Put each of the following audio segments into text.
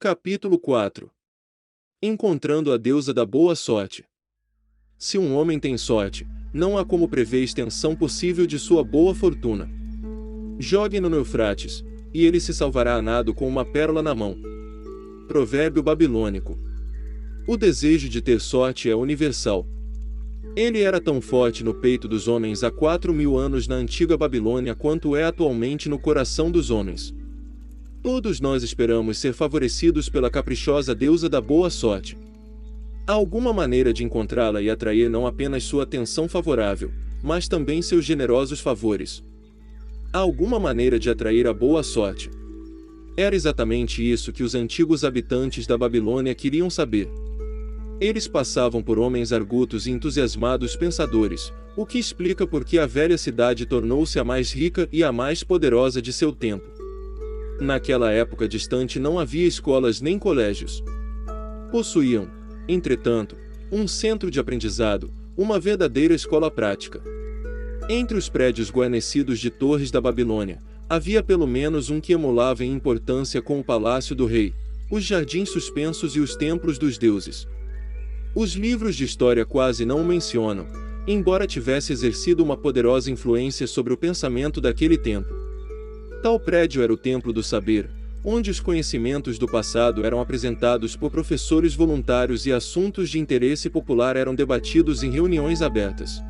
Capítulo 4. Encontrando a deusa da boa sorte. Se um homem tem sorte, não há como prever a extensão possível de sua boa fortuna. Jogue-no no Eufrates, e ele se salvará a nado com uma pérola na mão. Provérbio babilônico. O desejo de ter sorte é universal. Ele era tão forte no peito dos homens há 4.000 anos na antiga Babilônia quanto é atualmente no coração dos homens. Todos nós esperamos ser favorecidos pela caprichosa deusa da boa sorte. Há alguma maneira de encontrá-la e atrair não apenas sua atenção favorável, mas também seus generosos favores. Há alguma maneira de atrair a boa sorte. Era exatamente isso que os antigos habitantes da Babilônia queriam saber. Eles passavam por homens argutos e entusiasmados pensadores, o que explica por que a velha cidade tornou-se a mais rica e a mais poderosa de seu tempo. Naquela época distante não havia escolas nem colégios. Possuíam, entretanto, um centro de aprendizado, uma verdadeira escola prática. Entre os prédios guarnecidos de torres da Babilônia, havia pelo menos um que emulava em importância com o palácio do rei, os jardins suspensos e os templos dos deuses. Os livros de história quase não o mencionam, embora tivesse exercido uma poderosa influência sobre o pensamento daquele tempo. Tal prédio era o Templo do Saber, onde os conhecimentos do passado eram apresentados por professores voluntários e assuntos de interesse popular eram debatidos em reuniões abertas.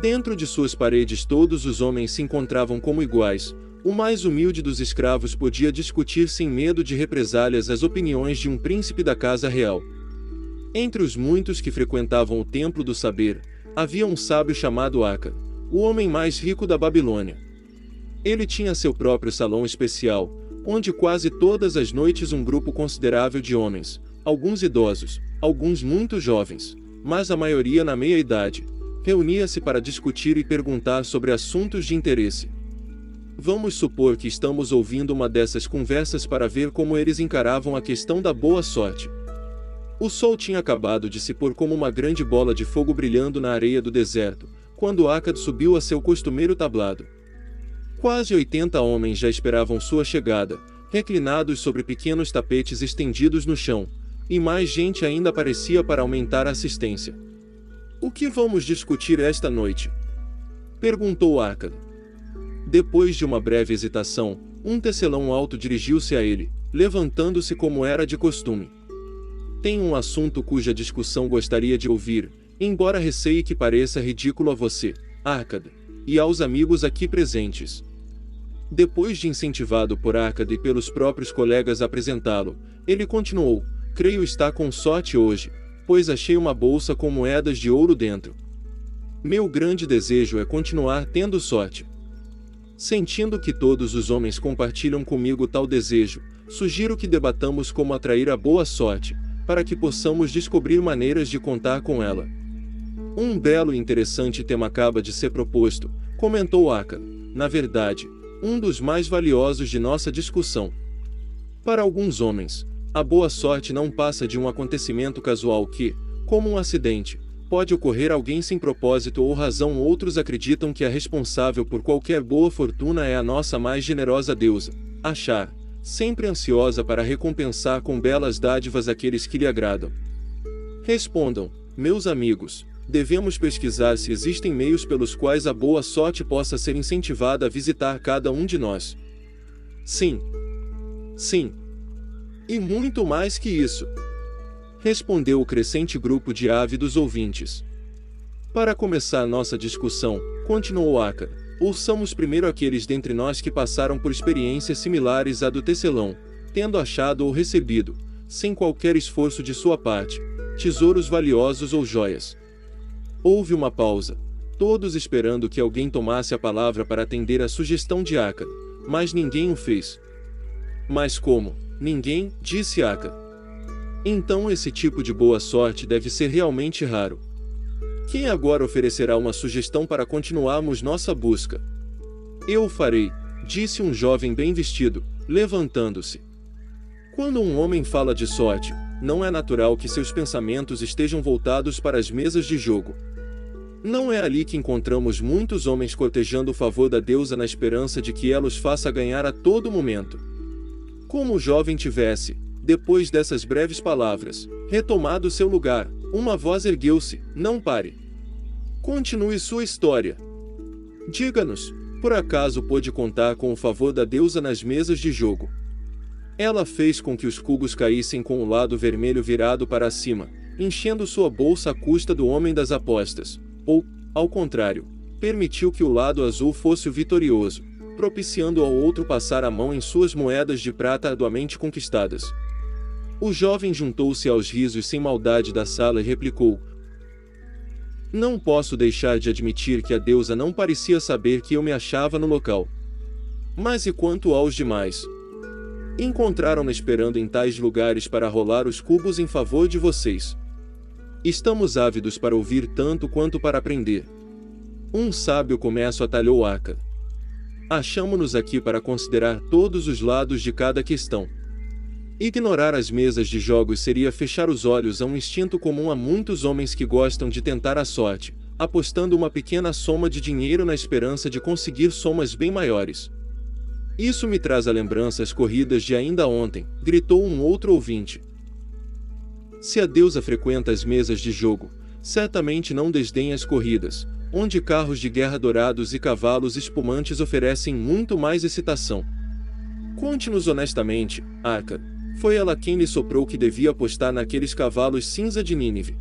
Dentro de suas paredes todos os homens se encontravam como iguais, o mais humilde dos escravos podia discutir sem medo de represálias as opiniões de um príncipe da casa real. Entre os muitos que frequentavam o Templo do Saber, havia um sábio chamado Aca, o homem mais rico da Babilônia. Ele tinha seu próprio salão especial, onde quase todas as noites um grupo considerável de homens, alguns idosos, alguns muito jovens, mas a maioria na meia-idade, reunia-se para discutir e perguntar sobre assuntos de interesse. Vamos supor que estamos ouvindo uma dessas conversas para ver como eles encaravam a questão da boa sorte. O sol tinha acabado de se pôr como uma grande bola de fogo brilhando na areia do deserto, quando Akkad subiu a seu costumeiro tablado. Quase 80 homens já esperavam sua chegada, reclinados sobre pequenos tapetes estendidos no chão, e mais gente ainda aparecia para aumentar a assistência. "O que vamos discutir esta noite?" perguntou Akkad. Depois de uma breve hesitação, um tecelão alto dirigiu-se a ele, levantando-se como era de costume. "Tenho um assunto cuja discussão gostaria de ouvir, embora receie que pareça ridículo a você, Akkad, e aos amigos aqui presentes." Depois de incentivado por Akkad e pelos próprios colegas a apresentá-lo, ele continuou: "Creio estar com sorte hoje, pois achei uma bolsa com moedas de ouro dentro. Meu grande desejo é continuar tendo sorte. Sentindo que todos os homens compartilham comigo tal desejo, sugiro que debatamos como atrair a boa sorte, para que possamos descobrir maneiras de contar com ela." "Um belo e interessante tema acaba de ser proposto", comentou Akkad. "Na verdade, um dos mais valiosos de nossa discussão. Para alguns homens, a boa sorte não passa de um acontecimento casual que, como um acidente, pode ocorrer a alguém sem propósito ou razão. Outros acreditam que a responsável por qualquer boa fortuna é a nossa mais generosa deusa, Ashar, sempre ansiosa para recompensar com belas dádivas aqueles que lhe agradam. Respondam, meus amigos. Devemos pesquisar se existem meios pelos quais a boa sorte possa ser incentivada a visitar cada um de nós. Sim. Sim. E muito mais que isso, respondeu o crescente grupo de ávidos ouvintes. Para começar nossa discussão, continuou Akkad, ouçamos primeiro aqueles dentre nós que passaram por experiências similares à do tecelão, tendo achado ou recebido, sem qualquer esforço de sua parte, tesouros valiosos ou joias. Houve uma pausa, todos esperando que alguém tomasse a palavra para atender à sugestão de Akkad, mas ninguém o fez. "Mas como? Ninguém?" disse Akkad. "Então esse tipo de boa sorte deve ser realmente raro. Quem agora oferecerá uma sugestão para continuarmos nossa busca?" "Eu o farei", disse um jovem bem vestido, levantando-se. Quando um homem fala de sorte, não é natural que seus pensamentos estejam voltados para as mesas de jogo. Não é ali que encontramos muitos homens cortejando o favor da deusa na esperança de que ela os faça ganhar a todo momento. Como o jovem tivesse, Depois dessas breves palavras, retomado seu lugar, uma voz ergueu-se: não pare. Continue sua história. Diga-nos, por acaso pôde contar com o favor da deusa nas mesas de jogo? Ela fez com que os cubos caíssem com o lado vermelho virado para cima, enchendo sua bolsa à custa do homem das apostas, ou, ao contrário, permitiu que o lado azul fosse o vitorioso, propiciando ao outro passar a mão em suas moedas de prata arduamente conquistadas. O jovem juntou-se aos risos sem maldade da sala e replicou: não posso deixar de admitir que a deusa não parecia saber que eu me achava no local. Mas e quanto aos demais? Encontraram-me esperando em tais lugares para rolar os cubos em favor de vocês. Estamos ávidos para ouvir tanto quanto para aprender. Um sábio começo atalhou Arca. Achamo-nos aqui para considerar todos os lados de cada questão. Ignorar as mesas de jogos seria fechar os olhos a um instinto comum a muitos homens que gostam de tentar a sorte, apostando uma pequena soma de dinheiro na esperança de conseguir somas bem maiores. Isso me traz a lembrança as corridas de ainda ontem, gritou um outro ouvinte. Se a deusa frequenta as mesas de jogo, certamente não desdenha as corridas, onde carros de guerra dourados e cavalos espumantes oferecem muito mais excitação. Conte-nos honestamente, Arca, foi ela quem lhe soprou que devia apostar naqueles cavalos cinza de Nínive.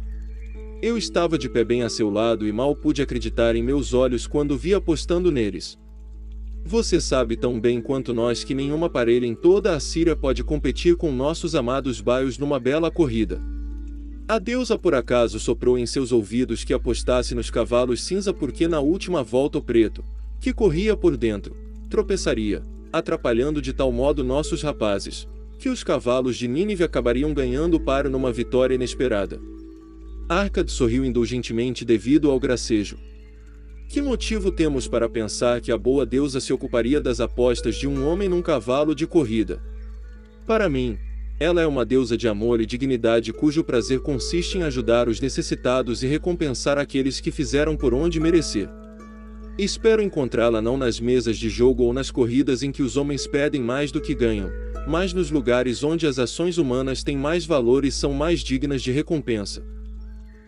Eu estava de pé bem a seu lado e mal pude acreditar em meus olhos quando vi apostando neles. Você sabe tão bem quanto nós que nenhuma parelha em toda a Síria pode competir com nossos amados baios numa bela corrida. A deusa por acaso soprou em seus ouvidos que apostasse nos cavalos cinza porque na última volta o preto, que corria por dentro, tropeçaria, atrapalhando de tal modo nossos rapazes, que os cavalos de Nínive acabariam ganhando o paro numa vitória inesperada. Arcade sorriu indulgentemente devido ao gracejo. Que motivo temos para pensar que a boa deusa se ocuparia das apostas de um homem num cavalo de corrida? Para mim, ela é uma deusa de amor e dignidade cujo prazer consiste em ajudar os necessitados e recompensar aqueles que fizeram por onde merecer. Espero encontrá-la não nas mesas de jogo ou nas corridas em que os homens pedem mais do que ganham, mas nos lugares onde as ações humanas têm mais valor e são mais dignas de recompensa.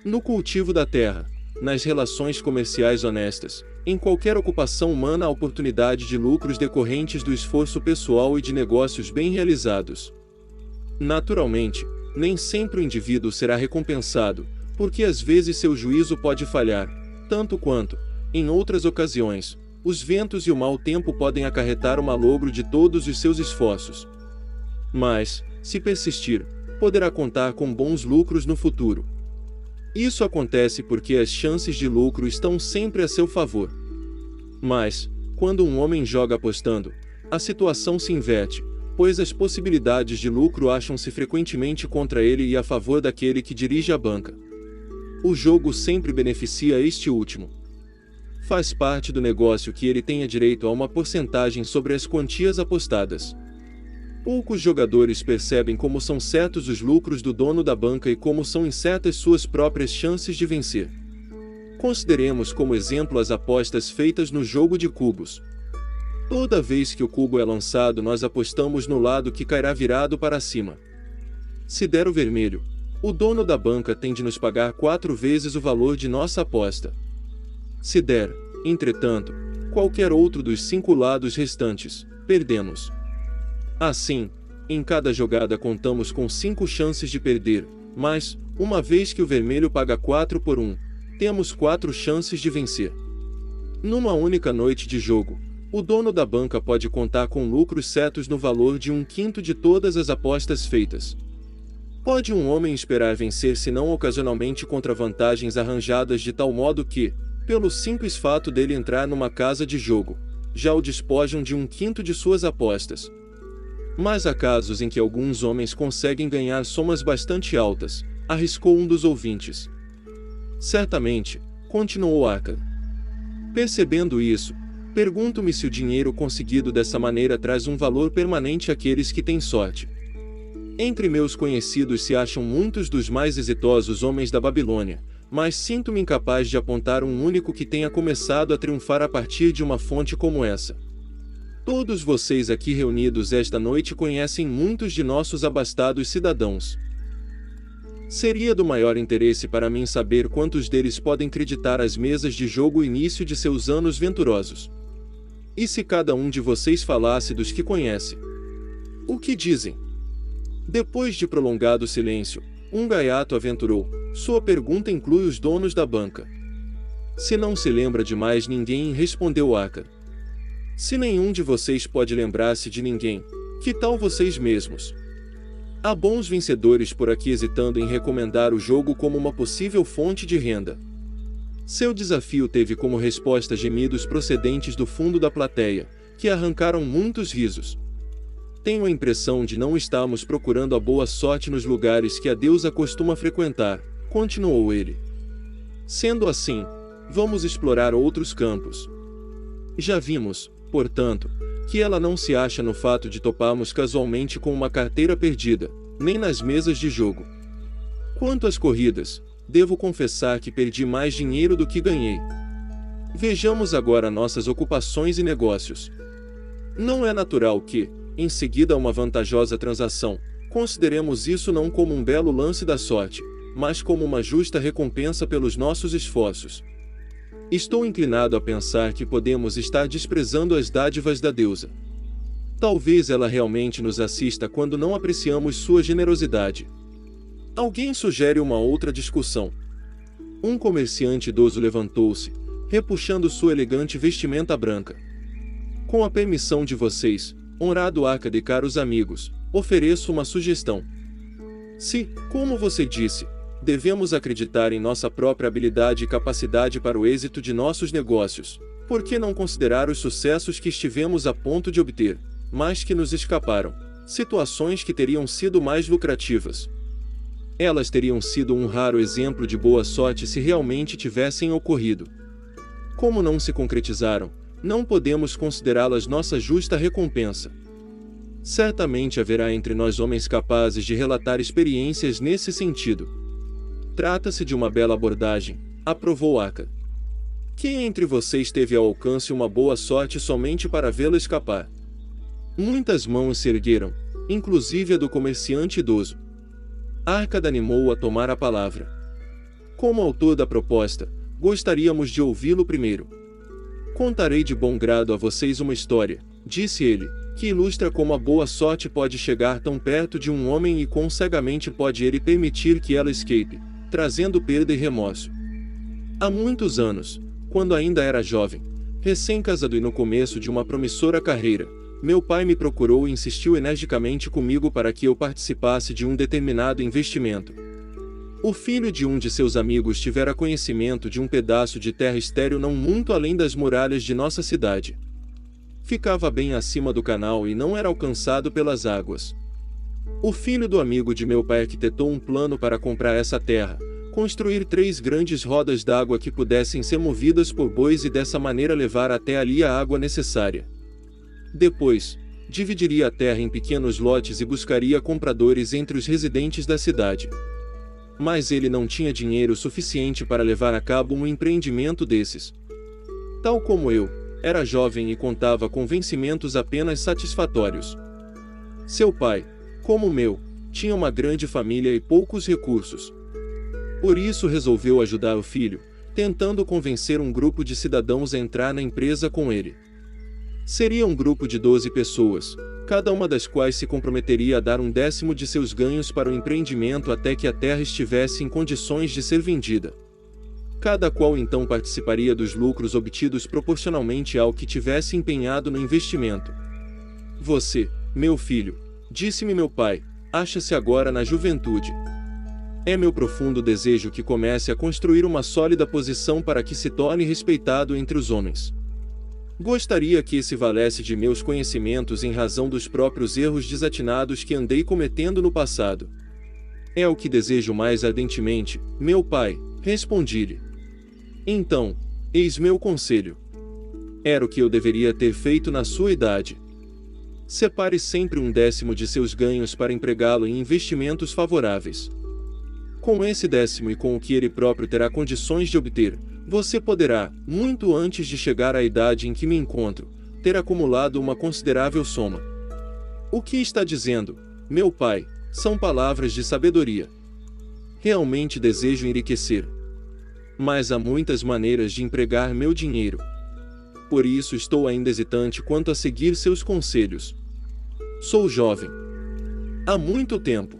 No cultivo da terra, nas relações comerciais honestas, em qualquer ocupação humana há oportunidade de lucros decorrentes do esforço pessoal e de negócios bem realizados. Naturalmente, nem sempre o indivíduo será recompensado, porque às vezes seu juízo pode falhar, tanto quanto, em outras ocasiões, os ventos e o mau tempo podem acarretar o malogro de todos os seus esforços. Mas, se persistir, poderá contar com bons lucros no futuro. Isso acontece porque as chances de lucro estão sempre a seu favor. Mas, quando um homem joga apostando, a situação se inverte, pois as possibilidades de lucro acham-se frequentemente contra ele e a favor daquele que dirige a banca. O jogo sempre beneficia este último. Faz parte do negócio que ele tenha direito a uma porcentagem sobre as quantias apostadas. Poucos jogadores percebem como são certos os lucros do dono da banca e como são incertas suas próprias chances de vencer. Consideremos como exemplo as apostas feitas no jogo de cubos. Toda vez que o cubo é lançado, nós apostamos no lado que cairá virado para cima. Se der o vermelho, o dono da banca tem de nos pagar 4 vezes o valor de nossa aposta. Se der, entretanto, qualquer outro dos 5 lados restantes, perdemos. Assim, em cada jogada contamos com 5 chances de perder, mas, uma vez que o vermelho paga 4 por 1, temos 4 chances de vencer. Numa única noite de jogo, o dono da banca pode contar com lucros certos no valor de 1/5 de todas as apostas feitas. Pode um homem esperar vencer se não ocasionalmente contra vantagens arranjadas de tal modo que, pelo simples fato dele entrar numa casa de jogo, já o despojam de 1/5 de suas apostas. Mas há casos em que alguns homens conseguem ganhar somas bastante altas, arriscou um dos ouvintes. Certamente, continuou Arca. Percebendo isso, pergunto-me se o dinheiro conseguido dessa maneira traz um valor permanente àqueles que têm sorte. Entre meus conhecidos se acham muitos dos mais exitosos homens da Babilônia, mas sinto-me incapaz de apontar um único que tenha começado a triunfar a partir de uma fonte como essa. Todos vocês aqui reunidos esta noite conhecem muitos de nossos abastados cidadãos. Seria do maior interesse para mim saber quantos deles podem creditar às mesas de jogo o início de seus anos venturosos. E se cada um de vocês falasse dos que conhece? O que dizem? Depois de prolongado silêncio, um gaiato aventurou: sua pergunta inclui os donos da banca. Se não se lembra de mais ninguém, respondeu Aka. Se nenhum de vocês pode lembrar-se de ninguém, que tal vocês mesmos? Há bons vencedores por aqui hesitando em recomendar o jogo como uma possível fonte de renda. Seu desafio teve como resposta gemidos procedentes do fundo da plateia, que arrancaram muitos risos. Tenho a impressão de não estarmos procurando a boa sorte nos lugares que a deusa costuma frequentar, continuou ele. Sendo assim, vamos explorar outros campos. Já vimos, portanto, que ela não se acha no fato de toparmos casualmente com uma carteira perdida, nem nas mesas de jogo. Quanto às corridas, devo confessar que perdi mais dinheiro do que ganhei. Vejamos agora nossas ocupações e negócios. Não é natural que, em seguida a uma vantajosa transação, consideremos isso não como um belo lance da sorte, mas como uma justa recompensa pelos nossos esforços. Estou inclinado a pensar que podemos estar desprezando as dádivas da deusa. Talvez ela realmente nos assista quando não apreciamos sua generosidade. Alguém sugere uma outra discussão. Um comerciante idoso levantou-se, repuxando sua elegante vestimenta branca. Com a permissão de vocês, honrado Aka e caros amigos, ofereço uma sugestão. Se, como você disse, devemos acreditar em nossa própria habilidade e capacidade para o êxito de nossos negócios, por que não considerar os sucessos que estivemos a ponto de obter, mas que nos escaparam, situações que teriam sido mais lucrativas? Elas teriam sido um raro exemplo de boa sorte se realmente tivessem ocorrido. Como não se concretizaram, não podemos considerá-las nossa justa recompensa. Certamente haverá entre nós homens capazes de relatar experiências nesse sentido. Trata-se de uma bela abordagem, aprovou Aka. Quem entre vocês teve ao alcance uma boa sorte somente para vê-la escapar? Muitas mãos se ergueram, inclusive a do comerciante idoso. Arkad animou a tomar a palavra. Como autor da proposta, gostaríamos de ouvi-lo primeiro. Contarei de bom grado a vocês uma história, disse ele, que ilustra como a boa sorte pode chegar tão perto de um homem e quão cegamente pode ele permitir que ela escape, trazendo perda e remorso. Há muitos anos, quando ainda era jovem, recém-casado e no começo de uma promissora carreira, meu pai me procurou e insistiu energicamente comigo para que eu participasse de um determinado investimento. O filho de um de seus amigos tivera conhecimento de um pedaço de terra estéril não muito além das muralhas de nossa cidade. Ficava bem acima do canal e não era alcançado pelas águas. O filho do amigo de meu pai arquitetou um plano para comprar essa terra, construir 3 grandes rodas d'água que pudessem ser movidas por bois e dessa maneira levar até ali a água necessária. Depois, dividiria a terra em pequenos lotes e buscaria compradores entre os residentes da cidade. Mas ele não tinha dinheiro suficiente para levar a cabo um empreendimento desses. Tal como eu, era jovem e contava com vencimentos apenas satisfatórios. Seu pai, como o meu, tinha uma grande família e poucos recursos. Por isso resolveu ajudar o filho, tentando convencer um grupo de cidadãos a entrar na empresa com ele. Seria um grupo de 12 pessoas, cada uma das quais se comprometeria a dar 1/10 de seus ganhos para o empreendimento até que a terra estivesse em condições de ser vendida. Cada qual então participaria dos lucros obtidos proporcionalmente ao que tivesse empenhado no investimento. Você, meu filho, disse-me meu pai, acha-se agora na juventude. É meu profundo desejo que comece a construir uma sólida posição para que se torne respeitado entre os homens. Gostaria que se valesse de meus conhecimentos em razão dos próprios erros desatinados que andei cometendo no passado. É o que desejo mais ardentemente, meu pai, respondi-lhe. Então, eis meu conselho. Era o que eu deveria ter feito na sua idade. Separe sempre 1/10 de seus ganhos para empregá-lo em investimentos favoráveis. Com esse 10º e com o que ele próprio terá condições de obter, você poderá, muito antes de chegar à idade em que me encontro, ter acumulado uma considerável soma. O que está dizendo, meu pai, são palavras de sabedoria. Realmente desejo enriquecer. Mas há muitas maneiras de empregar meu dinheiro. Por isso estou ainda hesitante quanto a seguir seus conselhos. Sou jovem. Há muito tempo.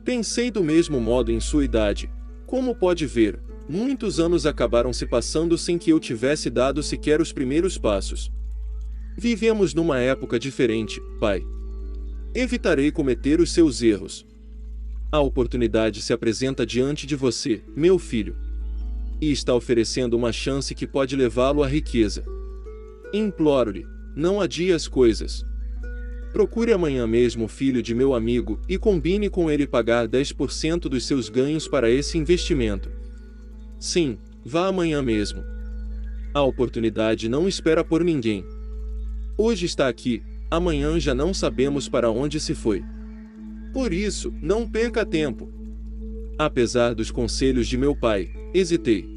Pensei do mesmo modo em sua idade. Como pode ver, muitos anos acabaram se passando sem que eu tivesse dado sequer os primeiros passos. Vivemos numa época diferente, pai. Evitarei cometer os seus erros. A oportunidade se apresenta diante de você, meu filho. E está oferecendo uma chance que pode levá-lo à riqueza. Imploro-lhe, não adie as coisas. Procure amanhã mesmo o filho de meu amigo e combine com ele pagar 10% dos seus ganhos para esse investimento. Sim, vá amanhã mesmo. A oportunidade não espera por ninguém. Hoje está aqui, amanhã já não sabemos para onde se foi. Por isso, não perca tempo. Apesar dos conselhos de meu pai, hesitei.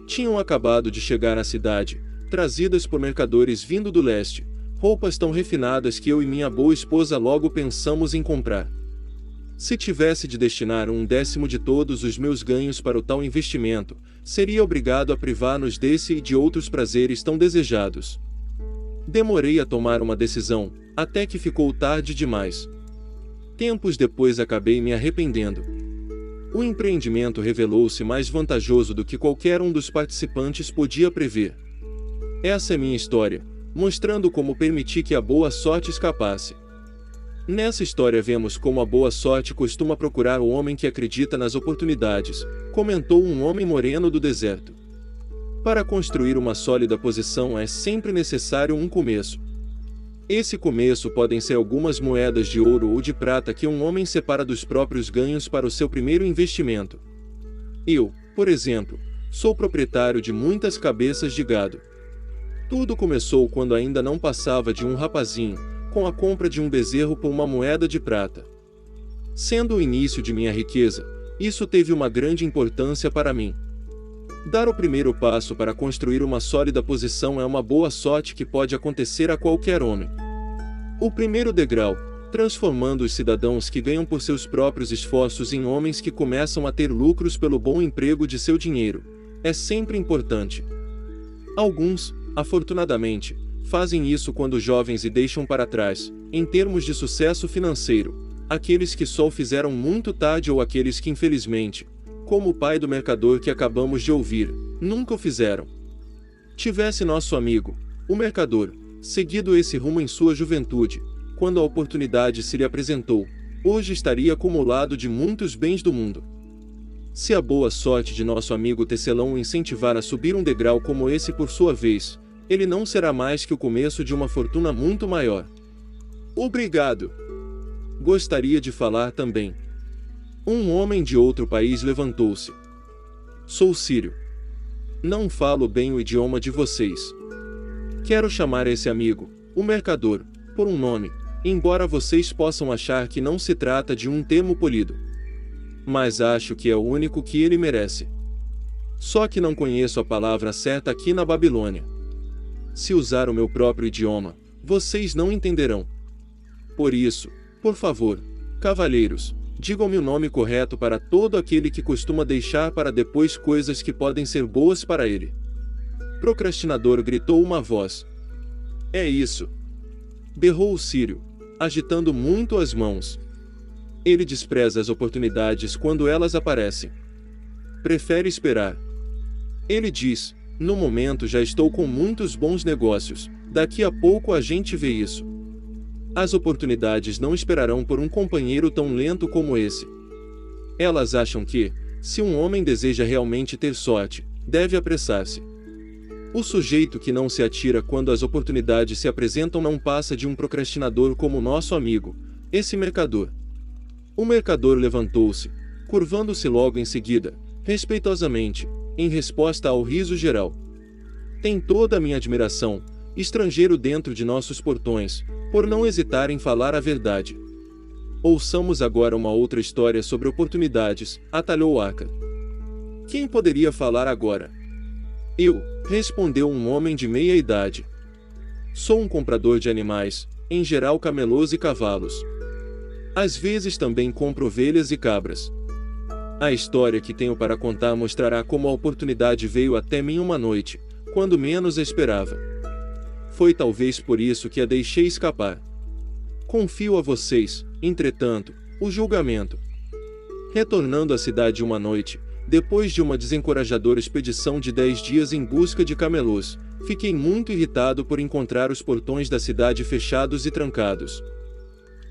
Tinham acabado de chegar à cidade, trazidas por mercadores vindo do leste, roupas tão refinadas que eu e minha boa esposa logo pensamos em comprar. Se tivesse de destinar 1/10 de todos os meus ganhos para o tal investimento, seria obrigado a privar-nos desse e de outros prazeres tão desejados. Demorei a tomar uma decisão, até que ficou tarde demais. Tempos depois acabei me arrependendo. O empreendimento revelou-se mais vantajoso do que qualquer um dos participantes podia prever. Essa é minha história, mostrando como permiti que a boa sorte escapasse. Nessa história vemos como a boa sorte costuma procurar o homem que acredita nas oportunidades, comentou um homem moreno do deserto. Para construir uma sólida posição é sempre necessário um começo. Esse começo podem ser algumas moedas de ouro ou de prata que um homem separa dos próprios ganhos para o seu primeiro investimento. Eu, por exemplo, sou proprietário de muitas cabeças de gado. Tudo começou quando ainda não passava de um rapazinho, com a compra de um bezerro por uma moeda de prata. Sendo o início de minha riqueza, isso teve uma grande importância para mim. Dar o primeiro passo para construir uma sólida posição é uma boa sorte que pode acontecer a qualquer homem. O primeiro degrau, transformando os cidadãos que ganham por seus próprios esforços em homens que começam a ter lucros pelo bom emprego de seu dinheiro, é sempre importante. Alguns, afortunadamente, fazem isso quando jovens e deixam para trás, em termos de sucesso financeiro, aqueles que só o fizeram muito tarde ou aqueles que infelizmente, como o pai do mercador que acabamos de ouvir, nunca o fizeram. Tivesse nosso amigo, o mercador, seguido esse rumo em sua juventude, quando a oportunidade se lhe apresentou, hoje estaria acumulado de muitos bens do mundo. Se a boa sorte de nosso amigo tecelão o incentivar a subir um degrau como esse por sua vez, ele não será mais que o começo de uma fortuna muito maior. Obrigado. Gostaria de falar também. Um homem de outro país levantou-se. Sou sírio. Não falo bem o idioma de vocês. Quero chamar esse amigo, o mercador, por um nome, embora vocês possam achar que não se trata de um termo polido. Mas acho que é o único que ele merece. Só que não conheço a palavra certa aqui na Babilônia. Se usar o meu próprio idioma, vocês não entenderão. Por isso, por favor, cavalheiros, digam-me o nome correto para todo aquele que costuma deixar para depois coisas que podem ser boas para ele. Procrastinador, gritou uma voz. É isso. Berrou o sírio, agitando muito as mãos. Ele despreza as oportunidades quando elas aparecem. Prefere esperar. Ele diz, no momento já estou com muitos bons negócios, daqui a pouco a gente vê isso. As oportunidades não esperarão por um companheiro tão lento como esse. Elas acham que, se um homem deseja realmente ter sorte, deve apressar-se. O sujeito que não se atira quando as oportunidades se apresentam não passa de um procrastinador como nosso amigo, esse mercador. O mercador levantou-se, curvando-se logo em seguida, respeitosamente, em resposta ao riso geral. Tem toda a minha admiração, estrangeiro dentro de nossos portões, por não hesitar em falar a verdade. Ouçamos agora uma outra história sobre oportunidades, atalhou Aca. Quem poderia falar agora? Eu, respondeu um homem de meia idade. Sou um comprador de animais, em geral camelôs e cavalos. Às vezes também compro ovelhas e cabras. A história que tenho para contar mostrará como a oportunidade veio até mim uma noite, quando menos esperava. Foi talvez por isso que a deixei escapar. Confio a vocês, entretanto, o julgamento. Retornando à cidade uma noite, depois de uma desencorajadora expedição de 10 dias em busca de camelôs, fiquei muito irritado por encontrar os portões da cidade fechados e trancados.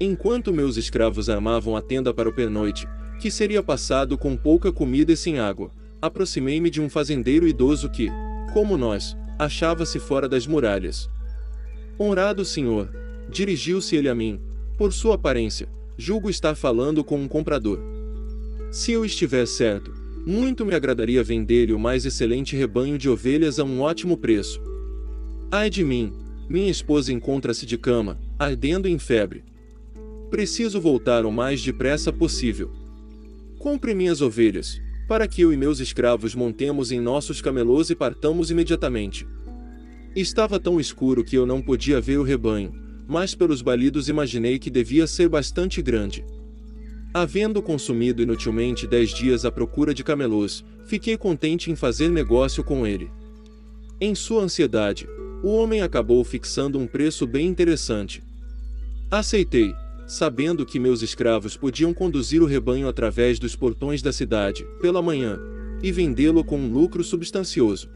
Enquanto meus escravos armavam a tenda para o pernoite, que seria passado com pouca comida e sem água, aproximei-me de um fazendeiro idoso que, como nós, achava-se fora das muralhas. Honrado senhor, dirigiu-se ele a mim, por sua aparência, julgo estar falando com um comprador. Se eu estiver certo, muito me agradaria vender-lhe o mais excelente rebanho de ovelhas a um ótimo preço. Ai de mim, minha esposa encontra-se de cama, ardendo em febre. Preciso voltar o mais depressa possível. Compre minhas ovelhas, para que eu e meus escravos montemos em nossos camelôs e partamos imediatamente. Estava tão escuro que eu não podia ver o rebanho, mas pelos balidos imaginei que devia ser bastante grande. Havendo consumido inutilmente 10 dias à procura de camelôs, fiquei contente em fazer negócio com ele. Em sua ansiedade, o homem acabou fixando um preço bem interessante. Aceitei, sabendo que meus escravos podiam conduzir o rebanho através dos portões da cidade, pela manhã, e vendê-lo com um lucro substancioso.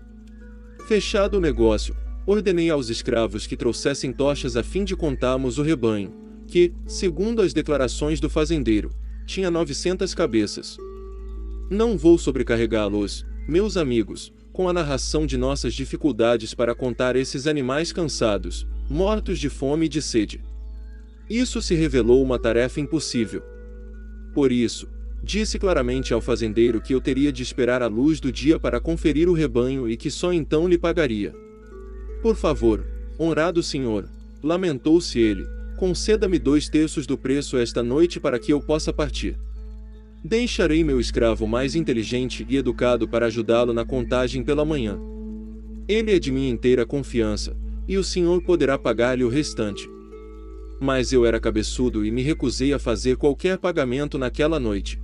Fechado o negócio, ordenei aos escravos que trouxessem tochas a fim de contarmos o rebanho, que, segundo as declarações do fazendeiro, tinha 900 cabeças. Não vou sobrecarregá-los, meus amigos, com a narração de nossas dificuldades para contar esses animais cansados, mortos de fome e de sede. Isso se revelou uma tarefa impossível. Por isso, disse claramente ao fazendeiro que eu teria de esperar a luz do dia para conferir o rebanho e que só então lhe pagaria. Por favor, honrado senhor, lamentou-se ele, conceda-me 2/3 do preço esta noite para que eu possa partir. Deixarei meu escravo mais inteligente e educado para ajudá-lo na contagem pela manhã. Ele é de minha inteira confiança, e o senhor poderá pagar-lhe o restante. Mas eu era cabeçudo e me recusei a fazer qualquer pagamento naquela noite.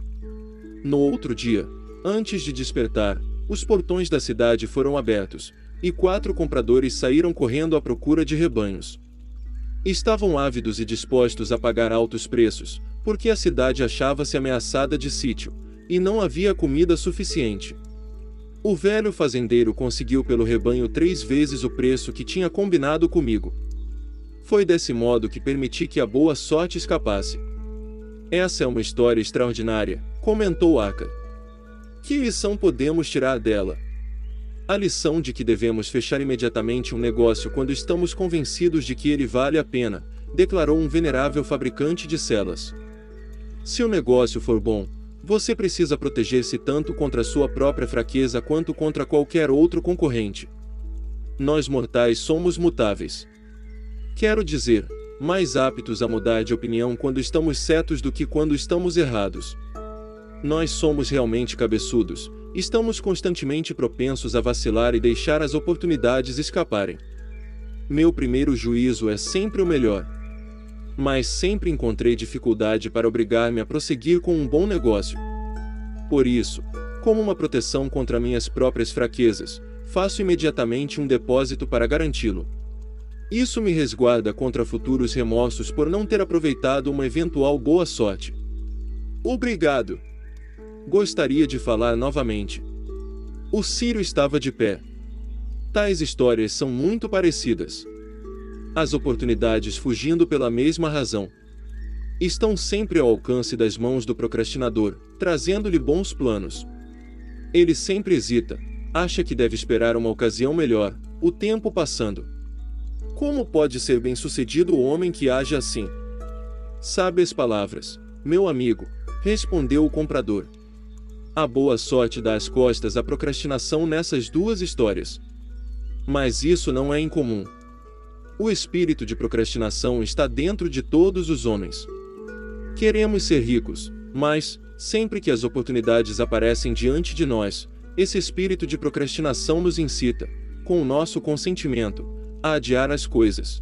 No outro dia, antes de despertar, os portões da cidade foram abertos, e 4 compradores saíram correndo à procura de rebanhos. Estavam ávidos e dispostos a pagar altos preços, porque a cidade achava-se ameaçada de sítio, e não havia comida suficiente. O velho fazendeiro conseguiu pelo rebanho 3 vezes o preço que tinha combinado comigo. Foi desse modo que permiti que a boa sorte escapasse. Essa é uma história extraordinária, comentou Aka. Que lição podemos tirar dela? A lição de que devemos fechar imediatamente um negócio quando estamos convencidos de que ele vale a pena, declarou um venerável fabricante de celas. Se o negócio for bom, você precisa proteger-se tanto contra sua própria fraqueza quanto contra qualquer outro concorrente. Nós mortais somos mutáveis. Quero dizer, mais aptos a mudar de opinião quando estamos certos do que quando estamos errados. Nós somos realmente cabeçudos, estamos constantemente propensos a vacilar e deixar as oportunidades escaparem. Meu primeiro juízo é sempre o melhor. Mas sempre encontrei dificuldade para obrigar-me a prosseguir com um bom negócio. Por isso, como uma proteção contra minhas próprias fraquezas, faço imediatamente um depósito para garanti-lo. Isso me resguarda contra futuros remorsos por não ter aproveitado uma eventual boa sorte. Obrigado. Gostaria de falar novamente. O Círio estava de pé. Tais histórias são muito parecidas. As oportunidades fugindo pela mesma razão. Estão sempre ao alcance das mãos do procrastinador, trazendo-lhe bons planos. Ele sempre hesita, acha que deve esperar uma ocasião melhor, o tempo passando. Como pode ser bem-sucedido o homem que age assim? Sabe as palavras, meu amigo, respondeu o comprador. A boa sorte dá as costas à procrastinação nessas duas histórias. Mas isso não é incomum. O espírito de procrastinação está dentro de todos os homens. Queremos ser ricos, mas, sempre que as oportunidades aparecem diante de nós, esse espírito de procrastinação nos incita, com o nosso consentimento, a adiar as coisas.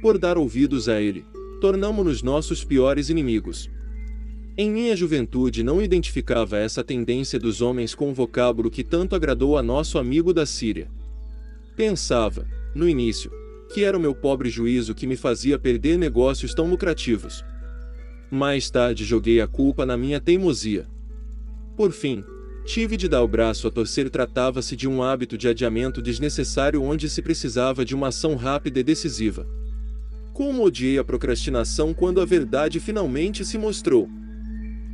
Por dar ouvidos a ele, tornamo-nos nossos piores inimigos. Em minha juventude não identificava essa tendência dos homens com o vocábulo que tanto agradou a nosso amigo da Síria. Pensava, no início, que era o meu pobre juízo que me fazia perder negócios tão lucrativos. Mais tarde joguei a culpa na minha teimosia. Por fim, tive de dar o braço a torcer. Tratava-se de um hábito de adiamento desnecessário onde se precisava de uma ação rápida e decisiva. Como odiei a procrastinação quando a verdade finalmente se mostrou.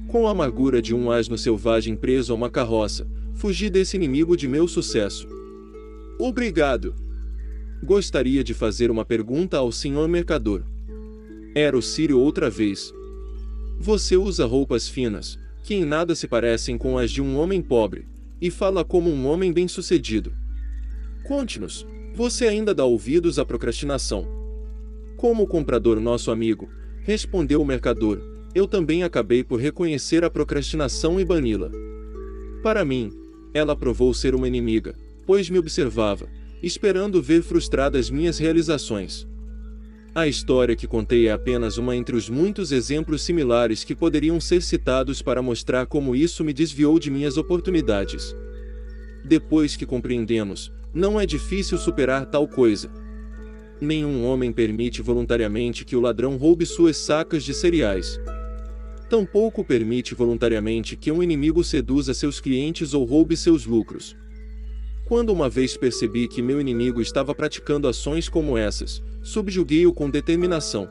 Com a amargura de um asno selvagem preso a uma carroça, fugi desse inimigo de meu sucesso. Obrigado. Gostaria de fazer uma pergunta ao senhor mercador. Era o sírio outra vez. Você usa roupas finas, que em nada se parecem com as de um homem pobre, e fala como um homem bem-sucedido. Conte-nos, você ainda dá ouvidos à procrastinação? Como comprador nosso amigo, respondeu o mercador, eu também acabei por reconhecer a procrastinação e bani-la. Para mim, ela provou ser uma inimiga, pois me observava, esperando ver frustradas minhas realizações. A história que contei é apenas uma entre os muitos exemplos similares que poderiam ser citados para mostrar como isso me desviou de minhas oportunidades. Depois que compreendemos, não é difícil superar tal coisa. Nenhum homem permite voluntariamente que o ladrão roube suas sacas de cereais. Tampouco permite voluntariamente que um inimigo seduza seus clientes ou roube seus lucros. Quando uma vez percebi que meu inimigo estava praticando ações como essas, subjuguei-o com determinação.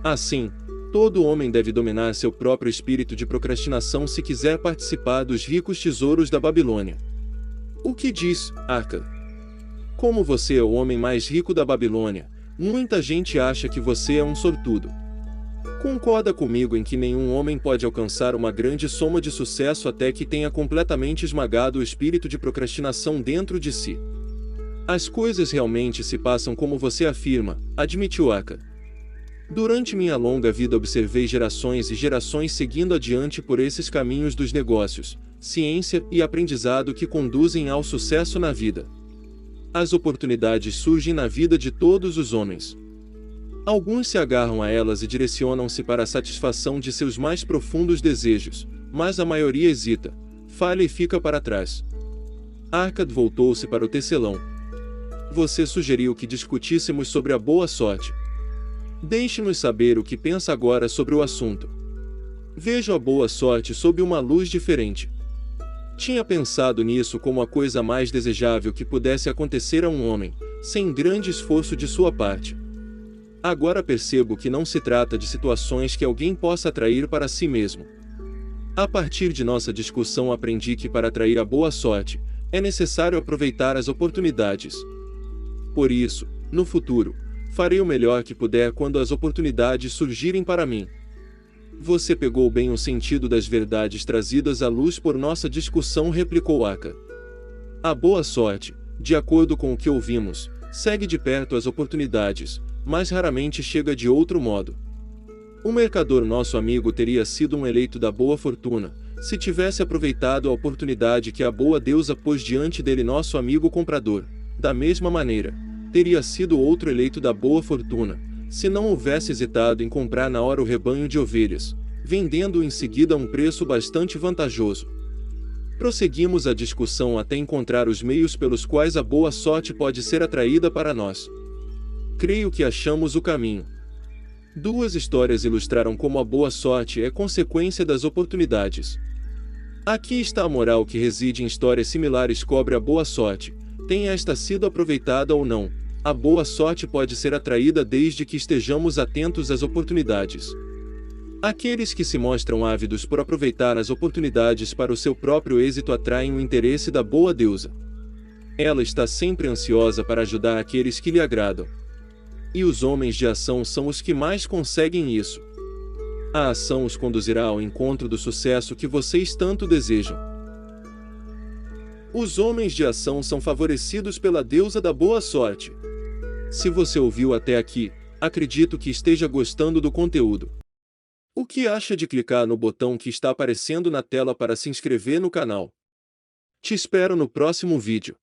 Assim, todo homem deve dominar seu próprio espírito de procrastinação se quiser participar dos ricos tesouros da Babilônia. O que diz, Arca? Como você é o homem mais rico da Babilônia, muita gente acha que você é um sortudo. Concorda comigo em que nenhum homem pode alcançar uma grande soma de sucesso até que tenha completamente esmagado o espírito de procrastinação dentro de si. As coisas realmente se passam como você afirma, admitiu Aka. Durante minha longa vida observei gerações e gerações seguindo adiante por esses caminhos dos negócios, ciência e aprendizado que conduzem ao sucesso na vida. As oportunidades surgem na vida de todos os homens. Alguns se agarram a elas e direcionam-se para a satisfação de seus mais profundos desejos, mas a maioria hesita, falha e fica para trás. Arcad voltou-se para o tecelão. Você sugeriu que discutíssemos sobre a boa sorte. Deixe-nos saber o que pensa agora sobre o assunto. Vejo a boa sorte sob uma luz diferente. Tinha pensado nisso como a coisa mais desejável que pudesse acontecer a um homem, sem grande esforço de sua parte. Agora percebo que não se trata de situações que alguém possa atrair para si mesmo. A partir de nossa discussão aprendi que para atrair a boa sorte, é necessário aproveitar as oportunidades. Por isso, no futuro, farei o melhor que puder quando as oportunidades surgirem para mim. Você pegou bem o sentido das verdades trazidas à luz por nossa discussão, replicou Aka. A boa sorte, de acordo com o que ouvimos, segue de perto as oportunidades, mas raramente chega de outro modo. O mercador nosso amigo teria sido um eleito da boa fortuna, se tivesse aproveitado a oportunidade que a boa deusa pôs diante dele. Nosso amigo comprador, da mesma maneira, teria sido outro eleito da boa fortuna, se não houvesse hesitado em comprar na hora o rebanho de ovelhas, vendendo-o em seguida a um preço bastante vantajoso. Prosseguimos a discussão até encontrar os meios pelos quais a boa sorte pode ser atraída para nós. Creio que achamos o caminho. Duas histórias ilustraram como a boa sorte é consequência das oportunidades. Aqui está a moral que reside em histórias similares sobre a boa sorte. Tenha esta sido aproveitada ou não, a boa sorte pode ser atraída desde que estejamos atentos às oportunidades. Aqueles que se mostram ávidos por aproveitar as oportunidades para o seu próprio êxito atraem o interesse da boa deusa. Ela está sempre ansiosa para ajudar aqueles que lhe agradam. E os homens de ação são os que mais conseguem isso. A ação os conduzirá ao encontro do sucesso que vocês tanto desejam. Os homens de ação são favorecidos pela deusa da boa sorte. Se você ouviu até aqui, acredito que esteja gostando do conteúdo. O que acha de clicar no botão que está aparecendo na tela para se inscrever no canal? Te espero no próximo vídeo.